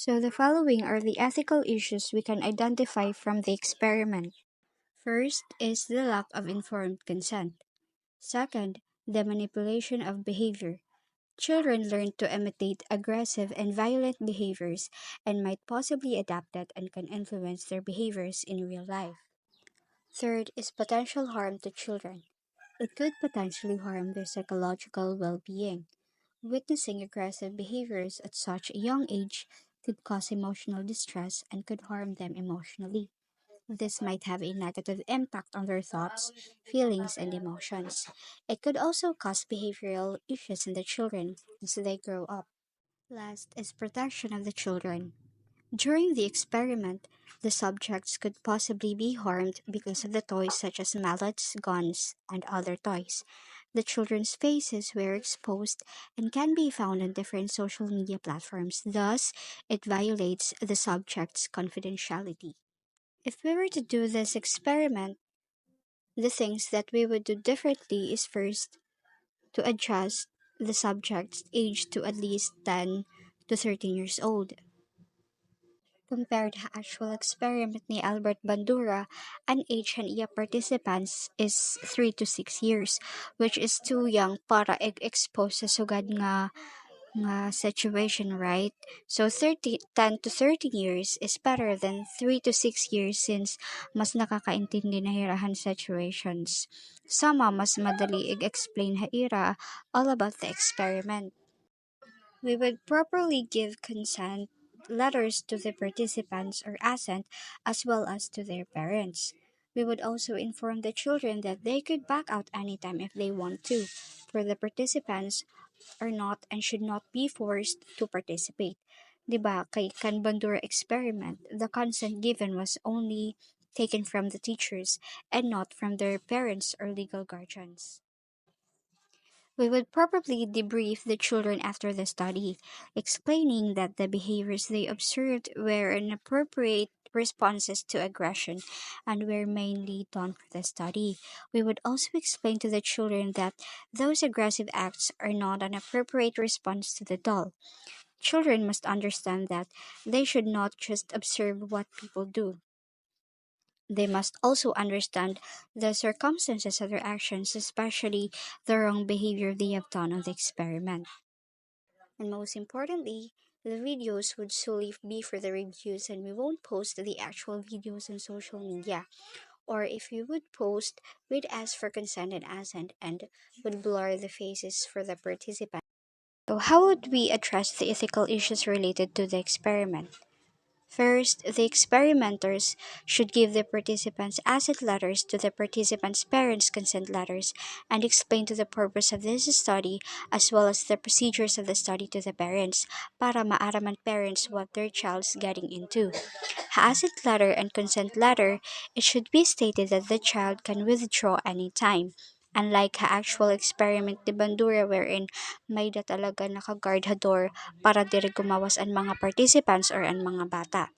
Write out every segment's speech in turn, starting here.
So, the following are the ethical issues we can identify from the experiment. First is the lack of informed consent. Second, the manipulation of behavior. Children learn to imitate aggressive and violent behaviors and might possibly adapt it and can influence their behaviors in real life. Third is potential harm to children. It could potentially harm their psychological well being. Witnessing aggressive behaviors at such a young age could cause emotional distress and could harm them emotionally. This might have a negative impact on their thoughts, feelings, and emotions. It could also cause behavioral issues in the children as they grow up. Last is protection of the children. During the experiment, the subjects could possibly be harmed because of the toys such as mallets, guns, and other toys. The children's faces were exposed and can be found on different social media platforms, thus, it violates the subject's confidentiality. If we were to do this experiment, the things that we would do differently is first to adjust the subject's age to at least 10 to 13 years old. Compared to actual experiment ni Albert Bandura, an age niya participants is 3 to 6 years, which is too young para expose sa sugad nga situation, right? So 10 to 13 years is better than 3 to 6 years since mas nakakaintindi na hirahan situations. Sama, mas madali explain haira all about the experiment. We would properly give consent letters to the participants or assent as well as to their parents. We would also inform the children that they could back out anytime if they want to, for the participants are not and should not be forced to participate. Diba, kay Kanbandura experiment, the consent given was only taken from the teachers and not from their parents or legal guardians. We would probably debrief the children after the study, explaining that the behaviors they observed were inappropriate responses to aggression and were mainly done for the study. We would also explain to the children that those aggressive acts are not an appropriate response to the doll. Children must understand that they should not just observe what people do. They must also understand the circumstances of their actions, especially the wrong behavior they have done on the experiment. And most importantly, the videos would solely be for the reviews and we won't post the actual videos on social media. Or if we would post, we'd ask for consent and assent and would blur the faces for the participants. So how would we address the ethical issues related to the experiment? First, the experimenters should give the participants asset letters to the participants' parents' consent letters and explain to the purpose of this study as well as the procedures of the study to the parents para maaraman parents what their child's getting into. Asset letter and consent letter, it should be stated that the child can withdraw anytime. Unlike the actual experiment ni Bandura wherein may da talaga nakaguard hador para diri gumawas ang mga participants or ang mga bata.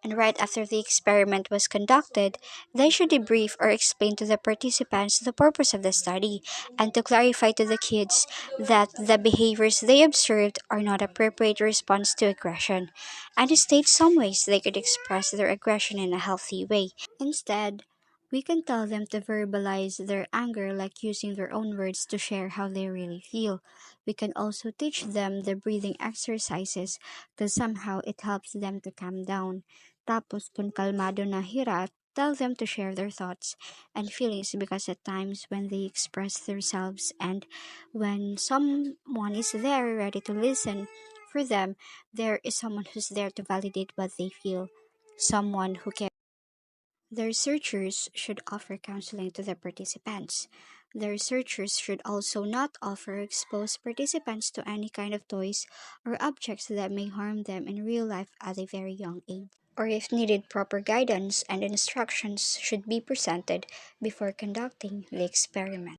And right after the experiment was conducted, they should debrief or explain to the participants the purpose of the study and to clarify to the kids that the behaviors they observed are not appropriate response to aggression, and to state some ways they could express their aggression in a healthy way. Instead, we can tell them to verbalize their anger like using their own words to share how they really feel. We can also teach them the breathing exercises because somehow it helps them to calm down. Tapos kung kalmado na hirat, tell them to share their thoughts and feelings because at times when they express themselves and when someone is there ready to listen for them, there is someone who's there to validate what they feel, someone who cares. The researchers should offer counseling to the participants. The researchers should also not offer or expose participants to any kind of toys or objects that may harm them in real life at a very young age. Or if needed, proper guidance and instructions should be presented before conducting the experiment.